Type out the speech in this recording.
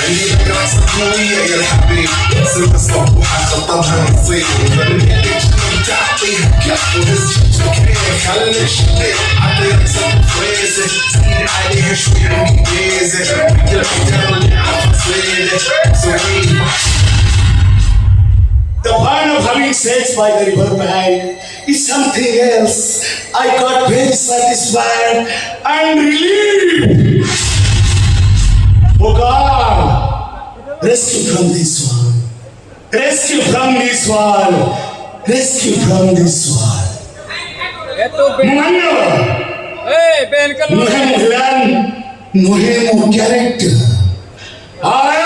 عندي دراسة قوية يا الحبيب صرت أصبح خطبها نصيب فبنقلك شنو تعطيها كف وهز كيف خليك شديد عطيها صب فريزة زيد عليها شوي عندي ميزة كل الحجار اللي عم تصيدة سوي. The fun of having sex by the riverbank is something else. I got very satisfied and relieved. Oh God, rescue from this one. Rescue from this one. Rescue from this one. Mano, Nuhem Mulan, Nuhem character. I